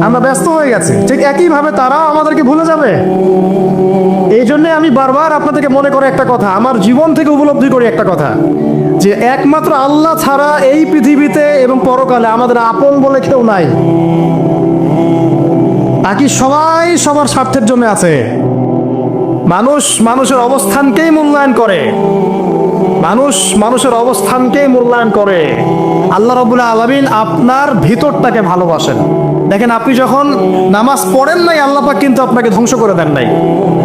আমরা ব্যস্ত হয়ে গেছি, ঠিক একইভাবে তারাও আমাদেরকে ভুলে যাবে। এই জন্যে আমি বারবার আপনাদেরকে মনে করে একটা কথা, আমার জীবন থেকে উপলব্ধি করি একটা কথা, যে একমাত্র আল্লাহ ছাড়া এই পৃথিবীতে এবং পরকালে আমাদের আপন বলে কেউ নাই। বাকি সবাই সবার স্বার্থের জন্য আছে। মানুষ মানুষের অবস্থানকেই মূল্যায়ন করে, মানুষ মানুষের অবস্থানকেই মূল্যায়ন করে। আল্লাহ রাব্বুল আলামিন আপনার ভিতরটাকে ভালোবাসেন। দেখেন, আপনি যখন নামাজ পড়েন নাই, আল্লাহ পাক কিন্তু আপনাকে ধ্বংস করে দেন নাই।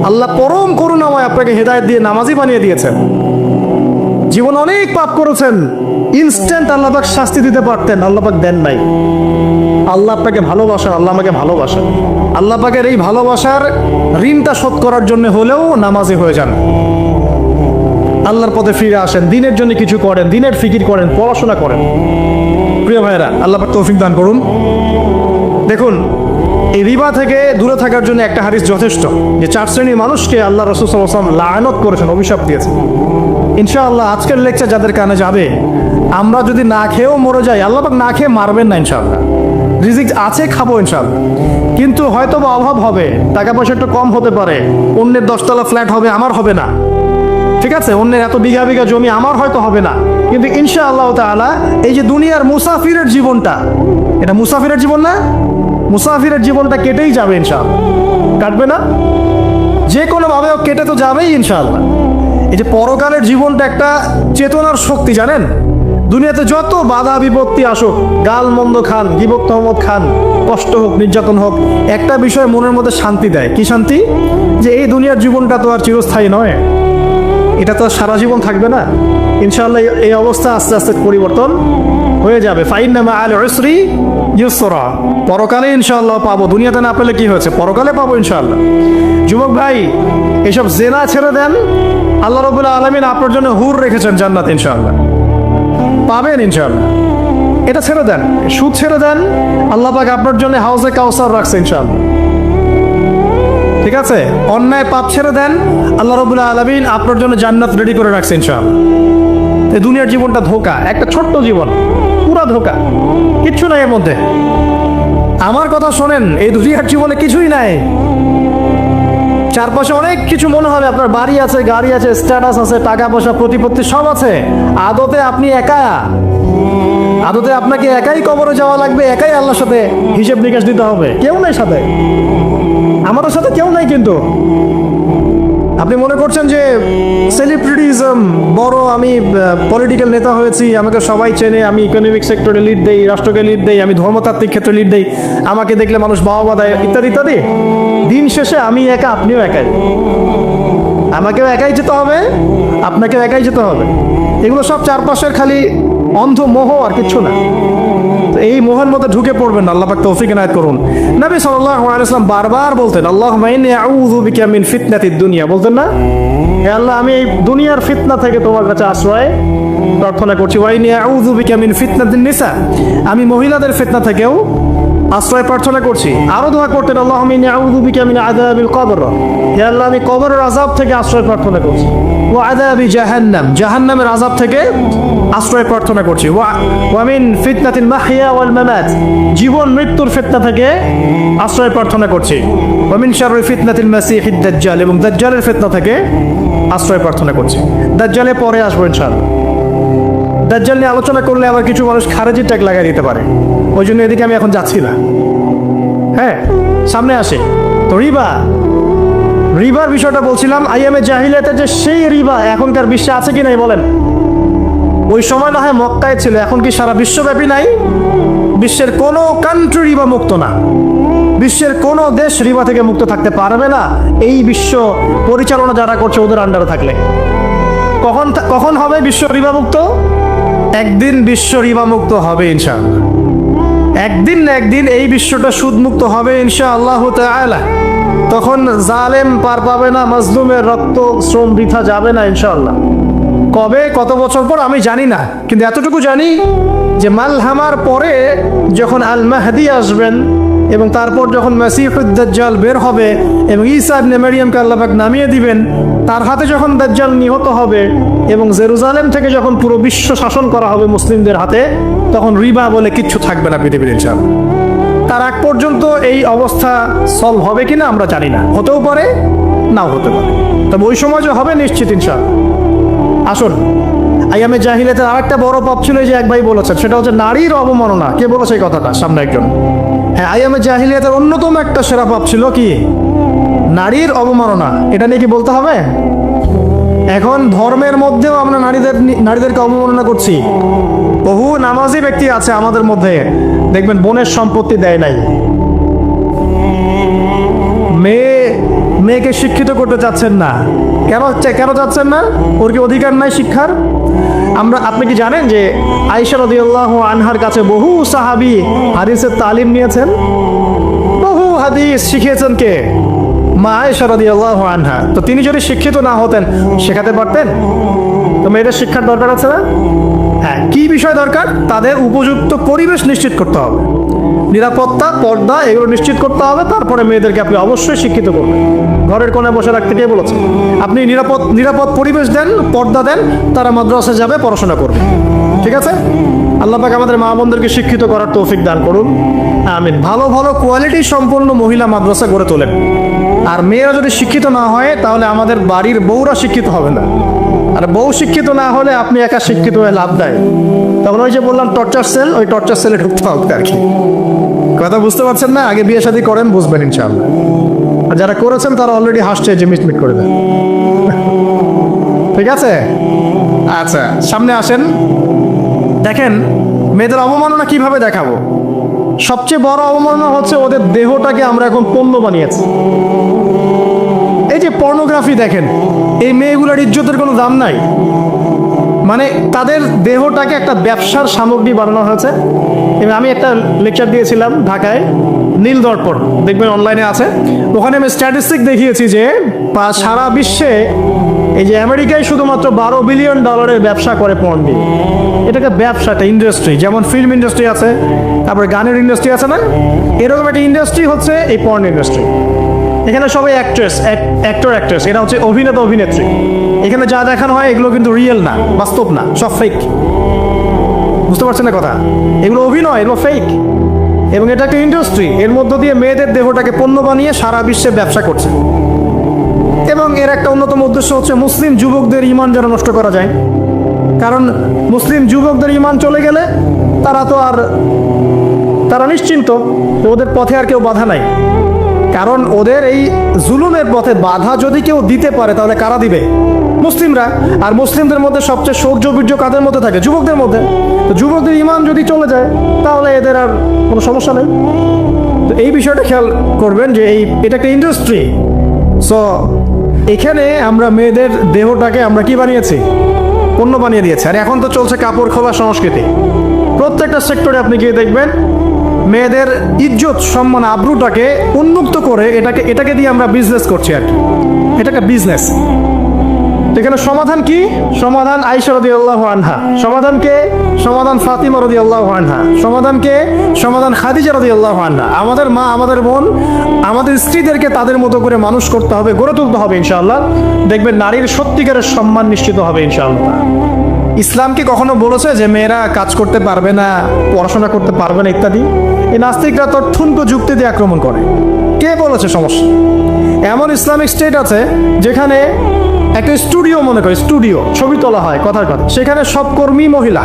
আল্লাহ পরম করুণাময় আপনাকে হেদায়েত দিয়ে নামাজি বানিয়ে দিয়েছেন। জীবন অনেক পাপ করেছেন, ইনস্ট্যান্ট আল্লাহ পাক শাস্তি দিতে পারতেন, আল্লাহ পাক দেন নাই। আল্লাহ আপনাকে ভালোবাসেন, আল্লাহ আমাকে ভালোবাসেন। আল্লাহ পাকের এই ভালোবাসার ঋণটা শোধ করার জন্য হলেও নামাজি হয়ে যান, আল্লাহর পথে ফিরে আসেন, দিনের জন্য কিছু করেন, দিনের ফিকির করেন, পড়াশোনা করেন। প্রিয় ভাইয়েরা, আল্লাহ পাক তৌফিক দান করুন। দেখুন, এই রিবা থেকে দূরে থাকার জন্য একটা হাদিস যথেষ্ট, যে 4 শ্রেণীর মানুষকে আল্লাহ রাসূল সাল্লাল্লাহু আলাইহি ওয়াসাল্লাম লাআনত করেছেন, অভিশাপ দিয়েছেন। ইনশাআল্লাহ আজকের লেকচার যাদের কানে যাবে, আমরা যদি না খেয়েও মরে যাই, আল্লাহ পাক না খেয়ে মারবেন না ইনশাআল্লাহ। রিজিক আছে, খাবো ইনশাআল্লাহ। কিন্তু হয়তো বা অভাব হবে, টাকা পয়সা একটু কম হতে পারে, অন্যের 10 তলা ফ্ল্যাট হবে, আমার হবে না, ঠিক আছে, অন্যের এত বিঘা বিঘা জমি আমার হয়তো হবে না। কিন্তু ইনশাআল্লাহ তাআলা এই যে দুনিয়ার মুসাফিরের জীবনটা, এটা মুসাফিরের জীবন না? মুসাফিরের জীবনটা কেটেই যাবে ইনশাআল্লাহ। কাটবে না? যে কোনো ভাবে কেটে তো যাবেই ইনশাআল্লাহ। এই যে পরকালের জীবনটা একটা চেতনার শক্তি, জানেন? দুনিয়াতে যত বাধা বিপত্তি আসুক, গাল মন্দ খান, গীবত তহমত খান, কষ্ট হোক, নির্যাতন হোক, একটা বিষয় মনের মধ্যে শান্তি দেয়। কি শান্তি? যে এই দুনিয়ার জীবনটা তো আর চিরস্থায়ী নয়, এটা তো সারা জীবন থাকবে না। ইনশাআল্লাহ এই অবস্থা আস্তে আস্তে পরিবর্তন হয়ে যাবে। ফাইন্না মাআল উসরি ইউসরা, পরকালে ইনশাআল্লাহ পাবো। দুনিয়াতে না পেলে কি হয়েছে, পরকালে পাবো ইনশাআল্লাহ। যুবক ভাই, এসব জেনা ছেড়ে দেন, আল্লাহ রাব্বুল আলামিন আপনার জন্য হুর রেখেছেন জান্নাত, ইনশাআল্লাহ পাবেন ইনশাআল্লাহ। এটা ছেড়ে দেন, সুদ ছেড়ে দেন, আল্লাহ পাক আপনার জন্য হাউজে কাউসার রাখছে ইনশাআল্লাহ, ঠিক আছে? অন্যায় পাপ ছেড়ে দেন, আল্লাহ রাব্বুল আলামিন আপনার জন্য জান্নাত রেডি করে রাখছে ইনশাআল্লাহ। এই দুনিয়ার জীবনটা ধোঁকা, একটা ছোট্ট জীবন, পুরা ধোঁকা, কিচ্ছু নাই এর মধ্যে। আমার কথা শোনেন, এই দুনিয়ার জীবনে কিছুই নাই। চারপাশে অনেক কিছু মনে হবে, আপনার বাড়ি আছে, গাড়ি আছে, স্ট্যাটাস আছে, টাকা পয়সা, প্রতিপত্তি সব আছে। আদতে আপনি একা, আদতে আপনাকে একাই কবরে যাওয়া লাগবে, একাই আল্লাহর সাথে হিসেব নিকাশ দিতে হবে। কেউ নাই সাথে, আমাদের সাথে কেউ নাই। কিন্তু আপনি মনে করছেন যে সেলিব্রিটিজম বড়, আমি পলিটিক্যাল নেতা হয়েছি, আমাকে সবাই চেনে, আমি ইকোনমিক সেক্টরে লিড দেই, রাষ্ট্রকে লিড দেই, আমি ধর্মতাত্ত্বিক ক্ষেত্রে লিড দেই, আমাকে দেখলে মানুষ বাবা দেয়, ইত্যাদি ইত্যাদি। দিন শেষে আমি একা, আপনিও একাই। আমাকেও একাই যেতে হবে, আপনাকেও একাই যেতে হবে। এগুলো সব চারপাশের খালি অন্ধ মোহ, আর কিচ্ছু না। এই মোহের মধ্যে ঢুকে পড়বেন না, আল্লাহ পাক তৌফিক ইনায়াত করুন। নবী সাল্লাল্লাহু আলাইহি ওয়াসাল্লাম বারবার বলতেন, আল্লাহুম্মা ইন্নী আউযু বিকা মিন ফিতনাতিদ দুনিয়া, বলতেন না? হে আল্লাহ, আমি এই দুনিয়ার ফিতনা থেকে তোমার কাছে আশ্রয় প্রার্থনা করছি। ওয়া ইন্নী আউযু বিকা মিন ফিতনাতিন নিসা, আমি মহিলাদের ফিতনা থেকেও আশ্রয় প্রার্থনা করছি। আরো দোয়া করতেন, আল্লাহুম্মা ইন্নী আউযু বিকা মিন আযাবিল কবর, হে আল্লাহ, আমি কবরের আযাব থেকে আশ্রয় প্রার্থনা করছি। ওয়া আযাবি জাহান্নাম, জাহান্নামের আযাব থেকে আশ্রয় প্রার্থনা করছি। ওয়া মিন ফিতনাতিল মাহইয়া ওয়াল মামাত, জীবন মৃত্যুর ফিতনা থেকে আশ্রয় প্রার্থনা করছি। ওয়া মিন শাররি ফিতনাতিল মাসিহিদ দাজ্জাল, এবং দাজ্জালের ফিতনা থেকে আশ্রয় প্রার্থনা করছি। দাজ্জালে পরে আসবো ইনশাআল্লাহ। দাজ্জাল নিয়ে আলোচনা করলে আবার কিছু মানুষ খারেজি ট্যাগ লাগাই দিতে পারে, ওই জন্য এদিকে আমি এখন যাচ্ছি না। হ্যাঁ, সামনে আসে তো রিবা, রিবার বিষয়টা বলছিলাম। আইয়ামে জাহিলিয়াতে যে সেই রিবা এখনকার বিশ্বে আছে কি নাই বলেন? ওই সময় না হয় মক্কায় ছিল, এখন কি সারা বিশ্বব্যাপী নাই? বিশ্বের কোনো কান্ট্রি রিবা মুক্ত না, বিশ্বের কোনো দেশ রিবা থেকে মুক্ত থাকতে পারবে না, এই বিশ্ব পরিচালনা যারা করছে ওদের আন্ডারে থাকলে। কখন হবে বিশ্ব রিবা মুক্ত? একদিন বিশ্ব রিবা মুক্ত হবে ইনশাআল্লাহ। একদিন না একদিন এই বিশ্বটা সুদ মুক্ত হবে ইনশাআল্লাহ তাআলা। তখন জালেম পার পাবে না, মাজলুমের রক্ত শ্রম বৃথা যাবে না ইনশাআল্লাহ। কবে, কত বছর পর আমি জানি না, কিন্তু এতটুকু জানি যে মালহামার পরে যখন আল মাহদি আসবেন, এবং তারপর যখন মাসিহুদ দাজ্জাল বের হবে এবং ঈসা ইবনে মারইয়ামকে আল্লাহ পাক নামিয়ে দিবেন, তার হাতে যখন দাজ্জাল নিহত হবে এবং জেরুজালেম থেকে যখন পুরো বিশ্ব শাসন করা হবে মুসলিমদের হাতে, তখন রিবা বলে কিচ্ছু থাকবে না পৃথিবীর ইনশাআল্লাহ। তার আগ পর্যন্ত এই অবস্থা সলভ হবে কিনা আমরা জানি না, হতেও পারে নাও হতে পারে, তবে ওই সময় যে হবে নিশ্চিত ইনশাআল্লাহ। আসুন, আইয়ামে জাহিলিয়াতের আরেকটা বড় পাপ ছিল যে এক ভাই বলেছেন, সেটা হচ্ছে নারীর অবমাননা। কে বলেছে এই কথাটা? সামনে একজন। হ্যাঁ, আইয়ামে জাহিলিয়াতের অন্যতম একটা সেরা পাপ ছিল কি? নারীর অবমাননা। এটা নিয়ে কি বলতে হবে? এখন ধর্মের মধ্যেও আমরা নারীদেরকে অবমাননা করছি। বহু নামাজি ব্যক্তি আছে আমাদের মধ্যে, দেখবেন বোনের সম্পত্তি দেয় নাই, মেয়েকে শিক্ষিত করতে চাচ্ছেন না। কেন চাচ্ছেন না? ওর কি অধিকার নাই শিক্ষার? আপনি কি জানেন যে আয়েশা রাদিয়াল্লাহু আনহার কাছে বহু সাহাবী হাদিসের তালিম নিয়েছেন, বহু হাদিস শিখিয়েছেন কে? মা আয়েশা রাদিয়াল্লাহু আনহা। তো তিনি যদি শিক্ষিত না হতেন শেখাতে পারতেন? তো মেয়েদের শিক্ষার দরকার আছে না? হ্যাঁ, কি বিষয় দরকার? তাদের উপযুক্ত পরিবেশ নিশ্চিত করতে হবে, নিরাপত্তা, পর্দা এগুলো নিশ্চিত করতে হবে। তারপরে মেয়েদেরকে আপনি অবশ্যই শিক্ষিত করবেন। ঘরের কোণায় বসে রাখতে কে বলেছে? আপনি নিরাপদ পরিবেশ দেন, পর্দা দেন, তারা মাদ্রাসায় যাবে, পড়াশোনা করবে। ঠিক আছে? আল্লাহ পাক আমাদের মা বোনদেরকে শিক্ষিত করার তৌফিক দান করুন, আমিন। ভালো ভালো কোয়ালিটি সম্পন্ন মহিলা মাদ্রাসা গড়ে তোলেন। আর মেয়েরা যদি শিক্ষিত না হয় তাহলে আমাদের বাড়ির বউরা শিক্ষিত হবে না। আর বউ শিক্ষিত না হলে আপনি একা শিক্ষিত হয়ে লাভ দেয়। তখন ওই যে বললাম টর্চার সেল, ওই টর্চার সেলে ঢুকতে হবে আর কি। কথা বুঝতে পারছেন না? আগে বিয়ে শাদী করেন, বুঝবেন ইনশাআল্লাহ। আর যারা করেছেন তারা অলরেডি হাসছে যে মিটমিট করে দেন। ঠিক আছে? আচ্ছা, সামনে আসেন। দেখেন মেয়েদের অবমাননা কিভাবে দেখাবো। সবচেয়ে বড় অবমাননা হচ্ছে ওদের দেহটাকে আমরা এখন পণ্য বানিয়েছি। এই যে পর্নোগ্রাফি দেখেন, এই মেয়েগুলোর ইজ্জতের কোনো দাম নাই। মানে তাদের দেহটাকে একটা ব্যবসার সামগ্রী বানানো হয়েছে। এবং আমি একটা লেকচার দিয়েছিলাম ঢাকায়, নীল দর্পণ, দেখবেন অনলাইনে আছে। ওখানে আমি স্ট্যাটিস্টিক দেখিয়েছি যে সারা বিশ্বে এই যে আমেরিকায় শুধুমাত্র $12 বিলিয়ন ব্যবসা করে পর্ন দিয়ে। এটাকে ব্যবসা, একটা ইন্ডাস্ট্রি। যেমন ফিল্ম ইন্ডাস্ট্রি আছে, তারপরে গানের ইন্ডাস্ট্রি আছে না, এরকম একটা ইন্ডাস্ট্রি হচ্ছে এই পর্ন ইন্ডাস্ট্রি। এখানে সবাই অ্যাক্ট্রেস, এরা হচ্ছে অভিনেতা অভিনেত্রী। এখানে যা দেখানো হয় এগুলো কিন্তু রিয়েল না, বাস্তব না, সব ফেক। বুঝতে পারছেন না কথা? এগুলো অভিনয়, এগুলো ফেক। এবং এটা একটা ইন্ডাস্ট্রি, এর মধ্য দিয়ে মেয়েদের দেহটাকে পণ্য বানিয়ে সারা বিশ্বে ব্যবসা করছে। এবং এর একটা অন্যতম উদ্দেশ্য হচ্ছে মুসলিম যুবকদের ঈমান যেন নষ্ট করা যায়। কারণ মুসলিম যুবকদের ঈমান চলে গেলে তারা নিশ্চিন্ত, ওদের পথে আর কেউ বাধা নাই। কারণ ওদের এই জুলুমের পথে বাধা যদি কেউ দিতে পারে তাহলে কারা দিবে? মুসলিমরা। আর মুসলিমদের মধ্যে সবচেয়ে শৌর্য বীর্য কাদের মধ্যে থাকে? যুবকদের মধ্যে। তো যুবকদের ঈমান যদি চলে যায় তাহলে এদের আর কোনো সমস্যা নেই। তো এই বিষয়টা খেয়াল করবেন যে এটা একটা ইন্ডাস্ট্রি। সো এখানে আমরা মেয়েদের দেহটাকে আমরা কি বানিয়েছি? পণ্য বানিয়ে দিয়েছি। আর এখন তো চলছে কাপড় খোলা সংস্কৃতি। প্রত্যেকটা সেক্টরে আপনি গিয়ে দেখবেন মেয়েদের ইজ্জত, সম্মান, আব্রুটাকে উন্মুক্ত করে এটাকে দিয়ে আমরা বিজনেস করছি আর কি। এটাকে বিজনেস। এখানে সমাধান কি? সমাধান আয়েশা রাদিয়াল্লাহু আনহা। সমাধান কে? সমাধান ফাতিমা রাদিয়াল্লাহু আনহা। সমাধান কে? সমাধান খাদিজা রাদিয়াল্লাহু আনহা। আমাদের মা, আমাদের বোন, আমাদের স্ত্রীদেরকে তাদের মতো করে মানুষ করতে হবে, গড়ে তুলতে হবে ইনশাআল্লাহ। দেখবেন নারীর সত্যিকারের সম্মান নিশ্চিত হবে ইনশাআল্লাহ। ইসলাম কি কখনো বলেছে যে মেয়েরা কাজ করতে পারবে না, পড়াশোনা করতে পারবে না ইত্যাদি? এই নাস্তিকরা তথ্যন্ত যুক্তি দিয়ে আক্রমণ করে। কে বলেছে সমস্যা? এমন ইসলামিক স্টেট আছে যেখানে একটা স্টুডিও, মনে করে স্টুডিও, ছবি তোলা হয় কথার কথা, সেখানে সব কর্মী মহিলা,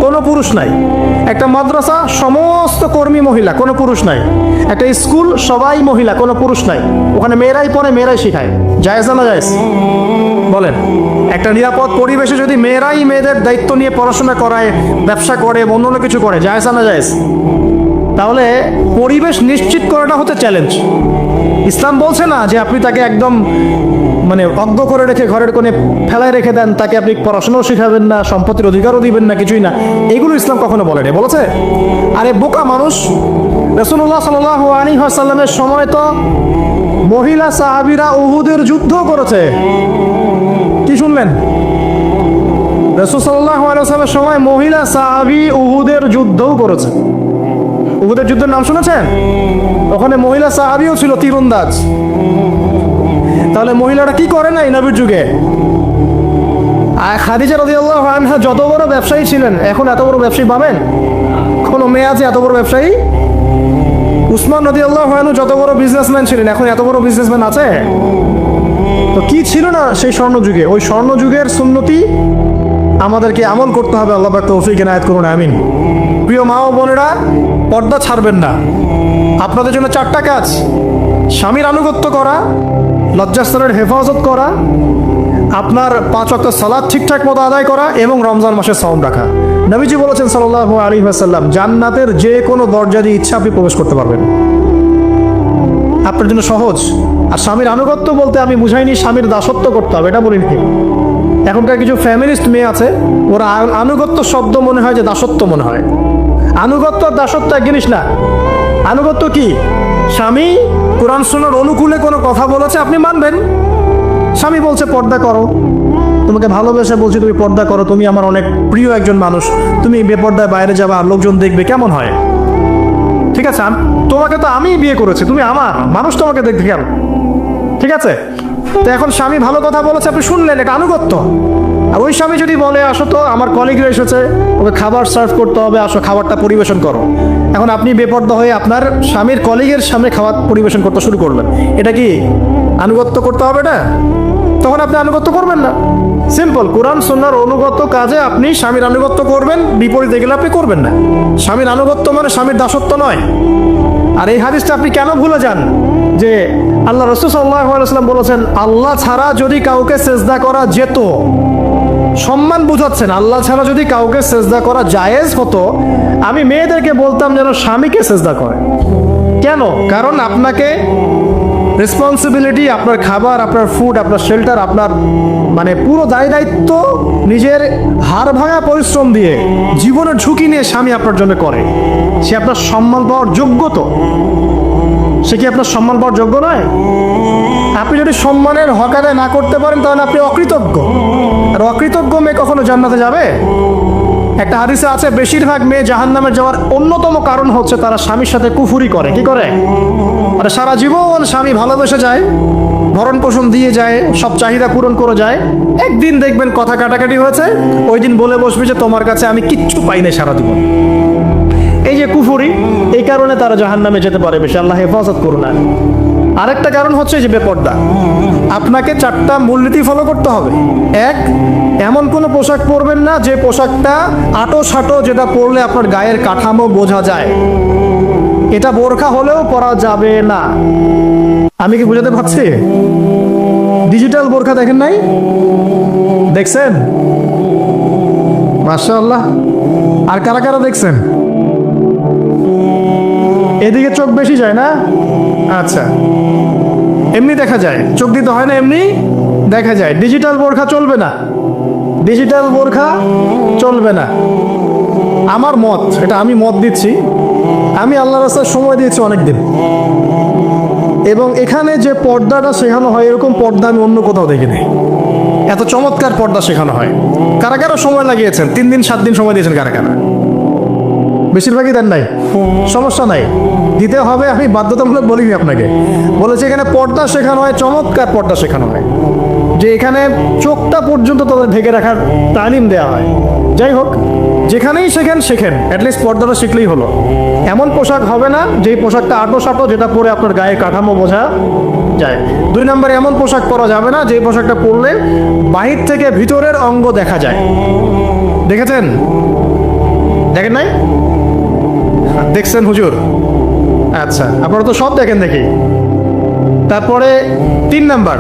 কোনো পুরুষ নাই। একটা মাদ্রাসা, সমস্ত কর্মী মহিলা, কোনো পুরুষ নাই। একটা স্কুল, সবাই মহিলা, কোনো পুরুষ নাই। ওখানে মেয়েরাই পড়ে, মেয়েরাই শেখায়। জায়েজ না জায়েজ বলেন? একটা নিরাপদ পরিবেশে যদি মেয়েরাই মেয়েদের দায়িত্ব নিয়ে পড়াশোনা করায়, ব্যবসা করে, অন্য কিছু করে, জায়েজ না জায়েজ? তাহলে পরিবেশ নিশ্চিত করাটা হচ্ছে চ্যালেঞ্জ। ইসলাম বলছে না যে আপনি তাকে একদম অজ্ঞ করে রেখে ঘরের কোণে ফেলায় রেখে দেন, তাকে আপনি পড়াশোনাও শেখাবেন না, সম্পত্তির অধিকারও দিবেন না, কিছুই না। এগুলো ইসলাম কখনো বলেনি। বলেছে? আরে বোকা মানুষ, রাসূলুল্লাহ সাল্লাল্লাহু আলাইহি ওয়াসাল্লামের সময় তো মহিলা সাহাবীরা উহুদের যুদ্ধ করেছে। কি শুনলেন? রাসূল সাল্লাল্লাহু আলাইহি ওয়াসাল্লামের সময় মহিলা সাহাবী উহুদের যুদ্ধও করেছে। উহুদের যুদ্ধের নাম শুনেছেন? ওখানে মহিলা সাহাবীও ছিল, তীরন্দাজ। তাহলে মহিলারা কি করে নাই নবীর যুগে? আর খাদিজা রাদিয়াল্লাহু আনহা যত বড় ব্যবসায়ী ছিলেন, এখন এত বড় ব্যবসায়ী পাবেন? কোনো মেয়ে আছে এত বড় ব্যবসায়ী? উসমান রাদিয়াল্লাহু আনহু যত বড় বিজনেসম্যান ছিলেন, এখন এত বড় বিজনেসম্যান আছে? তো কি ছিল না সেই স্বর্ণযুগে? ওই স্বর্ণযুগের সুন্নতি আমাদেরকে আমল করতে হবে। আল্লাহ পাক তৌফিক এনায়েত করুন, আমিন। প্রিয় মা ও বোনেরা, পর্দা ছাড়বেন না। আপনাদের জন্য 4টা কাজ: স্বামীর আনুগত্য করা, লজ্জাস্থানের হেফাজত করা, আপনার 5 ওয়াক্ত সালাত ঠিকঠাক মতো আদায় করা এবং রমজান মাসে সাওম রাখা। নবীজি বলেছেন সাল্লাল্লাহু আলাইহি ওয়াসাল্লাম, জান্নাতের যে কোনো দরজা দিয়ে ইচ্ছা আপনি প্রবেশ করতে পারবেন। আপনার জন্য সহজ। আর স্বামীর আনুগত্য বলতে আমি বুঝাইনি স্বামীর দাসত্ব করতে হবে, এটা বলিনি। এখনকার কিছু ফ্যামিলিস্ট মেয়ে আছে, ওরা আনুগত্য শব্দ মনে হয় যে দাসত্ব মনে হয়। আনুগত্য আর দাসত্ব এক জিনিস না। আনুগত্য কি? স্বামী কোরআন সুন্নাহর অনুকূলে কোনো কথা বলেছে, আপনি মানবেন। স্বামী বলছে পর্দা করো, তোমাকে ভালোবেসে বলছি তুমি পর্দা করো, তুমি আমার অনেক প্রিয় একজন মানুষ, তুমি বেপর্দায় বাইরে যাবা আর লোকজন দেখবে, কেমন হয়? ঠিক আছে, তোমাকে তো আমি বিয়ে করেছি, তুমি আমার, মানুষ তোমাকে দেখবে কেন? ঠিক আছে, তো এখন স্বামী ভালো কথা বলেছে, আপনি শুনলেন, এটা আনুগত্য। আর ওই স্বামী যদি বলে আসো তো আমার কলিগরা এসেছে, ওকে খাবার সার্ভ করতে হবে, আসো খাবারটা পরিবেশন করো, এখন আপনি বেপর্দা হয়ে আপনার স্বামীর কলিগের সামনে খাবার পরিবেশন করতে শুরু করলেন, এটা কি আনুগত্য করতে হবে না? তখন আপনি আনুগত্য করবেন না। সিম্পল, কোরআন সুন্নাহর অনুগত কাজে আপনি স্বামীর আনুগত্য করবেন, বিপরীতে গেলে আপনি করবেন না। স্বামীর আনুগত্য মানে স্বামীর দাসত্ব নয়। আর এই হাদিসটা আপনি কেন ভুলে যান যে আল্লাহ রাসূল সাল্লাল্লাহু আলাইহি ওয়াসাল্লাম বলেছেন, আল্লাহ ছাড়া যদি কাউকে সেজদা করা যেত, সম্মান বুঝাচ্ছেন, আল্লাহ ছাড়া যদি কাউকে সেজদা করা জায়েজ হতো, আমি মেয়েদেরকে বলতাম যেন স্বামীকে সেজদা করে। কেন? কারণ আপনাকে রেসপন্সিবিলিটি, আপনার খাবার, আপনার ফুড, আপনার শেল্টার, আপনার মানে পুরো দায় দায়িত্ব নিজের হাড় ভাঙা পরিশ্রম দিয়ে, জীবনের ঝুঁকি নিয়ে স্বামী আপনার জন্য করে। সে আপনার সম্মান পাওয়ার যোগ্য তো? সে কি আপনার সম্মান পাওয়ার যোগ্য নয়? আপনি যদি সম্মানের হক আদায় না করতে পারেন তাহলে আপনি অকৃতজ্ঞ। আর অকৃতজ্ঞ মেয়ে কখনো জান্নাতে যাবে? একটা হাদিসে আছে, বেশিরভাগ মেয়ে জাহান্নামে যাওয়ার অন্যতম কারণ হচ্ছে তারা স্বামীর সাথে কুফুরি করে। কি করে? মানে সারা জীবন স্বামী ভালোবেসে যায়, ভরণ পোষণ দিয়ে যায়, সব চাহিদা পূরণ করে যায়, একদিন দেখবেন কথা কাটাকাটি হয়েছে, ওই দিন বলে বসবে যে তোমার কাছে আমি কিচ্ছু পাই না সারা জীবন। এই যে কুফুরি, এই কারণে তারা জাহান্নামে যেতে পারে বেশি। আল্লাহ হেফাজত করুন। আরেকটা কারণ হচ্ছে যে বেপর্দা। আপনাকে 4টা মূলনীতি ফলো করতে হবে। 1, এমন কোনো পোশাক পরবেন না যে পোশাকটা আটো সাটো, যেটা পরলে আপনার গায়ের কাঠামো বোঝা যায়। এটা বোরখা হলেও পরা যাবে না। আমি কি বুঝাতে পারছি? ডিজিটাল বোরখা দেখেন নাই? দেখছেন? মাশাআল্লাহ। আর কারা কারা দেখছেন? এদিকে চোখ বেশি যায় না? আচ্ছা, এমনি দেখা যায়, চোখ দিতে হয় না, এমনি দেখা যায়। ডিজিটাল বোরখা চলবে না, ডিজিটাল বোরখা চলবে না। আমার মত, এটা আমি মত দিচ্ছি, আমি আল্লাহর রাস্তায় সময় দিয়েছি অনেকদিন, এবং এখানে যে পর্দাটা শেখানো হয় এরকম পর্দা আমি অন্য কোথাও দেখিনি। এত চমৎকার পর্দা শেখানো হয়। কারা কারা সময় লাগিয়েছেন? 3 দিন 7 দিন সময় দিয়েছেন কারা কারা? বেশিরভাগই দেন নাই, সমস্যা নাই, দিতে হবে। আমি বাধ্যতামূলক বলিনি আপনাকে, বলেছি এখানে পর্দা শেখানো হয়, চমৎকার পর্দা শেখানো হয়, যে এখানে চোখটা পর্যন্ত তাদের ঢেকে রাখার তালিম দেওয়া হয়। যাই হোক, যেখানেই শেখেন, অ্যাটলিস্ট পর্দাটা শিখলেই হলো। এমন পোশাক হবে না যেই পোশাকটা আটো সাটো, যেটা পরে আপনার গায়ে কাঠামো বোঝা যায়। 2 নম্বরে, এমন পোশাক পরা যাবে না যে পোশাকটা পরলে বাহির থেকে ভিতরের অঙ্গ দেখা যায়। দেখেছেন? দেখেন নাই? দেখছেন হুজুর? আচ্ছা, আপনারা তো সব দেখেন দেখি। তারপরে 3 নাম্বার,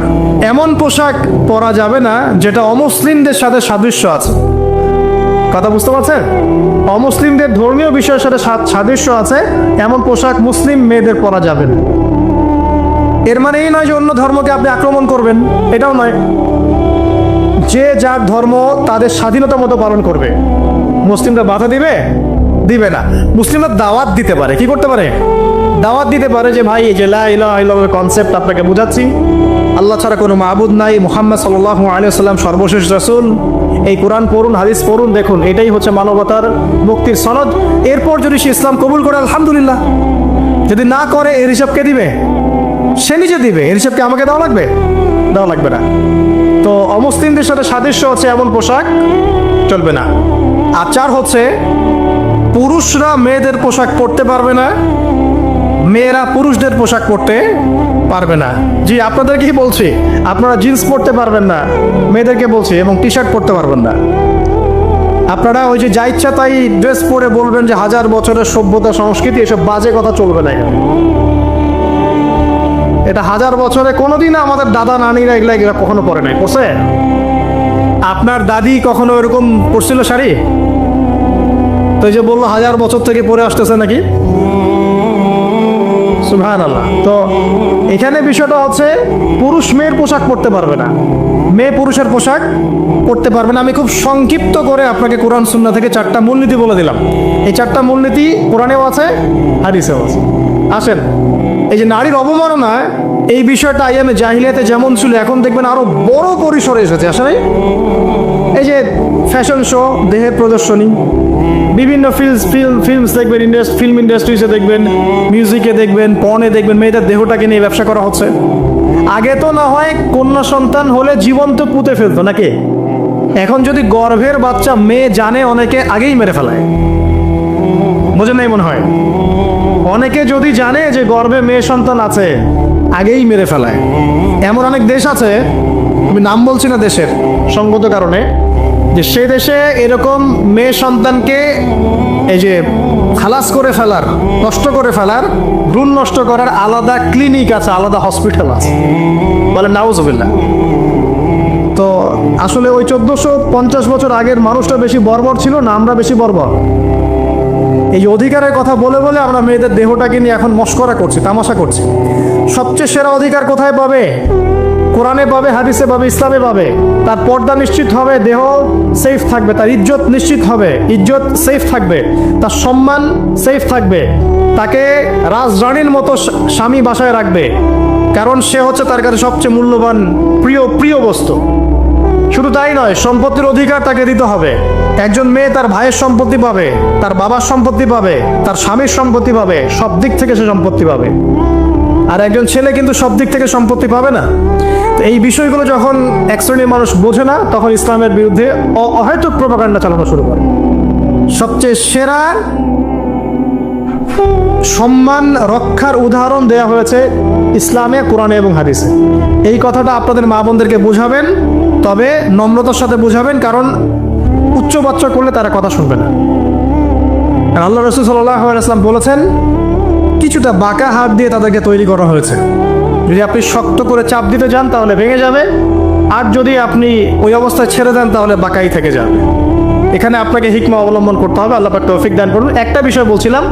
এমন পোশাক পরা যাবে না যেটা অমুসলিমদের সাথে সাদৃশ্য আছে। কথা বুঝতে পারছেন? অমুসলিমদের ধর্মীয় বিষয়ের সাথে সাদৃশ্য আছে এমন পোশাক মুসলিম মেয়েদের পরা যাবে না। এর মানে এই নয় যে অন্য ধর্মকে আপনি আক্রমণ করবেন, এটাও নয়। যে যার ধর্ম তাদের স্বাধীনতা মতো পালন করবে। মুসলিমরা বাধা দিবে না। মুসলিমরা দাওয়াত দিতে পারে। কি করতে পারে? দাওয়াত দিতে পারে যে ভাই, এই যে লা ইলাহা ইল্লাল্লাহ কনসেপ্ট আপনাকে বুঝাচ্ছি, আল্লাহ ছাড়া কোনো মাবুদ নাই, মুহাম্মদ সাল্লাল্লাহু আলাইহি ওয়াসাল্লাম সর্বশেষ রাসূল, এই কোরআন পড়ুন, হাদিস পড়ুন, দেখুন এটাই হচ্ছে মানবতার মুক্তির সনদ। এরপর যদি সে ইসলাম কবুল করে আলহামদুলিল্লাহ, যদি না করে এর হিসাব কে দিবে? সে নিজে দিবে। এর হিসাব কি আমাকে দেওয়া লাগবে? দেওয়া লাগবে না। তো অমুসলিমদের সাথে সাদৃশ্য হচ্ছে এমন পোশাক চলবে না। আর 4 হচ্ছে, পুরুষরা মেয়েদের পোশাক পরতে পারবে না, মেয়েরা পুরুষদের পোশাক পরতে পারবে না। জি, আপনাদেরকেই বলছি, আপনারা জিন্স পরতে পারবেন না, মেয়েদেরকে বলছি, এবং টি শার্ট পরতে পারবেন না। আপনারা ওই যে যা ইচ্ছা তাই ড্রেস পরে বলবেন যে 1000 বছরের সভ্যতা সংস্কৃতি, এসব বাজে কথা চলবে না এখানে। এটা 1000 বছরে কোনোদিন আমাদের দাদা নানিরা এগুলা কখনো পরে নাই। পরছে? আপনার দাদি কখনো এরকম পরছিল শাড়ি? তো এই যে বললো 1000 বছর থেকে পরে আসতেছে নাকি। সুবহানাল্লাহ। তো এখানে বিষয়টা হচ্ছে পুরুষ মেয়ের পোশাক পরতে পারবে না, মেয়ে পুরুষের পোশাক পরতে পারবে না। আমি খুব সংক্ষিপ্ত করে আপনাকে কোরআন সুন্নাহ থেকে 4টা মূলনীতি বলে দিলাম। এই 4টা মূলনীতি কোরআনেও আছে, হাদিসেও আছে। আসেন, এই যে নারীর অবমাননা, এই বিষয়টা আইয়ামে জাহিলিয়াতে যেমন ছিল, এখন দেখবেন আরো বড় পরিসরে এসেছে। আসলে এই যে ফ্যাশন শো, দেহের প্রদর্শনী, বিভিন্ন ফিল্মস দেখবেন, ফিল্ম ইন্ডাস্ট্রিজে দেখবেন, মিউজিকে দেখবেন, পর্নে দেখবেন, মেয়েদের দেহটাকে নিয়ে ব্যবসা করা হচ্ছে। আগে তো না হয় কন্যা সন্তান হলে জীবন্ত পুঁতে ফেলতো নাকি, এখন যদি গর্ভের বাচ্চা মেয়ে জানে, অনেকে আগেই মেরে ফেলায়। বোঝেন নাই মনে হয়? অনেকে যদি জানে যে গর্ভে মেয়ে সন্তান আছে, আগেই মেরে ফেলায়। এমন অনেক দেশ আছে, আমি নাম বলছি না দেশের সঙ্গত কারণে, যে সে দেশে এরকম মেয়ে সন্তানকে এই যে খালাস করে ফেলার, নষ্ট করে ফেলার, ভ্রূণ নষ্ট করার আলাদা ক্লিনিক আছে, আলাদা হসপিটাল আছে। বলে নাউজুবিল্লাহ। তো আসলে ওই 1450 বছর আগের মানুষটা বেশি বর্বর ছিল না, আমরা বেশি বর্বর? এই অধিকারের কথা বলে বলে আমরা মেয়েদের দেহটাকে নিয়ে এখন মস্করা করছি, তামাশা করছি। সবচেয়ে সেরা অধিকার কোথায় পাবে? কোরআনে পাবে, হাদিসে পাবে, ইসলামে পাবে। তার পর্দা নিশ্চিত হবে, দেহ সেফ থাকবে, তার ইজ্জত নিশ্চিত হবে, ইজ্জত সেফ থাকবে, তার সম্মান সেফ থাকবে, তাকে রাজরানীর মতো স্বামী বাসায় রাখবে, কারণ সে হচ্ছে তার কাছে সবচেয়ে মূল্যবান প্রিয় বস্তু। শুধু তাই নয়, সম্পত্তির অধিকার তাকে দিতে হবে। একজন মেয়ে তার ভাইয়ের সম্পত্তি পাবে, তার বাবার সম্পত্তি পাবে, তার স্বামীর সম্পত্তি পাবে, সব দিক থেকে সে সম্পত্তি পাবে। আর একজন ছেলে কিন্তু সব দিক থেকে সম্পত্তি পাবে না। এই বিষয়গুলো যখন এক শ্রেণীর মানুষ বোঝে না, তখন ইসলামের বিরুদ্ধে অহেতুক প্রোপাগান্ডা চালানো শুরু করে। সবচেয়ে সেরা সম্মান রক্ষার উদাহরণ দেয়া হয়েছে ইসলামে, কোরআনে এবং হাদিসে। এই কথাটা আপনাদের মা বোনদেরকে বুঝাবেন, তবে নম্রতার সাথে বুঝাবেন, কারণ উচ্চ বাচ্চা করলে তারা কথা শুনবে না। আল্লাহ রাসূল সাল্লাল্লাহু আলাইহি ওয়াসাল্লাম বলেছেন, কিছুটা বাঁকা হাত দিয়ে তাদেরকে তৈরি করা হয়েছে। যদি আপনি শক্ত করে চাপ দিতে যান তাহলে ভেঙে যাবে, আর যদি আপনি ওই অবস্থায় ছেড়ে দেন তাহলে বাঁকাই থেকে যাবে। এখানে আপনাকে হিকমা অবলম্বন করতে হবে। আল্লাহ পাক তৌফিক দান করুন। একটা বিষয় বলছিলাম,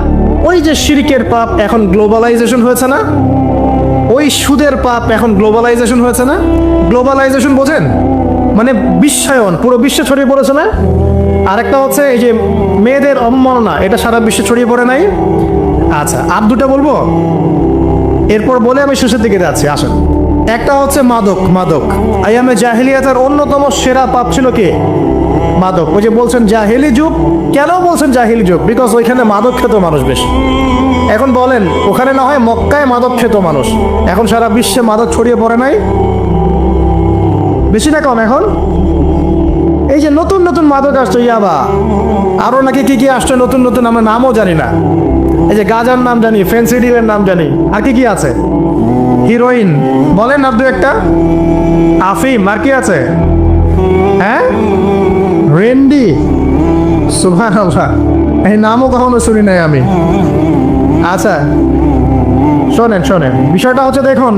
ওই যে শিরকের পাপ এখন গ্লোবালাইজেশন হয়েছে না, ওই সুদের পাপ এখন গ্লোবালাইজেশন হয়েছে না। গ্লোবালাইজেশন বোঝেন? মানে বিশ্বায়ন, পুরো বিশ্বে ছড়িয়ে পড়েছে না। আরেকটা হচ্ছে এই যে মেয়েদের অবমাননা, এটা সারা বিশ্বে ছড়িয়ে পড়ে নাই। আচ্ছা, আর দুটো বলবো, এরপর বলে আমি শেষের দিকে যাচ্ছি। আসেন, একটা হচ্ছে মাদক। আইয়ামে জাহিলিয়াতের অন্যতম সেরা পাপ ছিল কি? মাদক। ওই যে বলছেন জাহিলি যুগ, কেন বলছেন জাহিলি যুগ? বিকজ ওইখানে মাদক খেত মানুষ বেশি। এখন বলেন, ওখানে না হয় মক্কায় মাদক খেত মানুষ, এখন সারা বিশ্বে মাদক ছড়িয়ে পড়ে নাই? বেশি না কম? এখন এই যে নতুন নতুন মাদক আসছে, ইয়াবা, আরো নাকি কি কি আসছে নতুন নতুন, আমরা নামও জানি না। এই যে গাজার নাম জানি, ফেন্সিডিলের নাম জানি, আর কি কি আছে? হিরোইন বলেন আর দু একটা, আফিম, আর কি আছে? হ্যাঁ, রেন্ডি, সুবহানাল্লাহ, এই নামও কখনো শুনি নাই আমি। আচ্ছা শোনেন, বিষয়টা হচ্ছে, দেখুন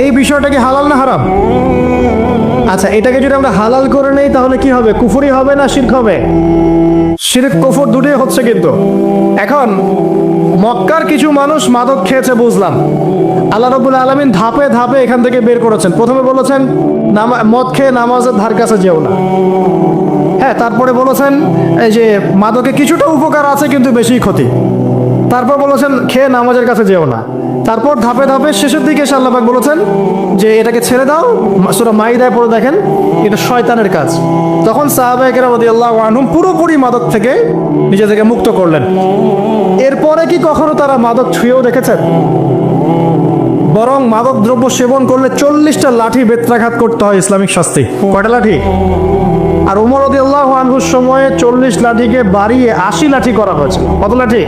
এই বিষয়টা কি হালাল না হারাম? আচ্ছা, এটাকে যদি আমরা হালাল করে নেই তাহলে কি হবে? কুফরি হবে না শিরক হবে? শিরক কুফর দুটোই হচ্ছে। কিন্তু এখন মক্কার কিছু মানুষ মাদক খেয়েছে বুঝলাম, আল্লাহ রাব্বুল আলামিন ধাপে ধাপে এখান থেকে বের করেছেন। প্রথমে বলেছেন মদ খেয়ে নামাজের ধার কাছে যেও না। হ্যাঁ, তারপরে বলেছেন এই যে মাদকে কিছুটা উপকার আছে কিন্তু বেশি ক্ষতি। তারপর বলেছেন খেয়ে নামাজের কাছে যেও না। তারপর ধাপে ধাপে শেষের দিকে এসে আল্লাহ পাক বলেছেন যে এটাকে ছেড়ে দাও। সূরা মাইদায় পড়ে দেখেন, এটা শয়তানের কাজ। তখন সাহাবায়ে কেরাম রাদিয়াল্লাহু আনহুম পুরোপুরি মাদক থেকে নিজেদেরকে মুক্ত করলেন। এরপরে কি কখনো তারা মাদক ছুঁয়েও দেখেছেন? বরং মাদক দ্রব্য সেবন করলে 40টা লাঠি বেত্রাঘাত করতে হয়, ইসলামিক শাস্তি। কয়টা লাঠি? আর ওমর রাদিয়াল্লাহু আনহুর সময়ে 40 লাঠিকে বাড়িয়ে 80 লাঠি করা হয়েছে। কত লাঠি?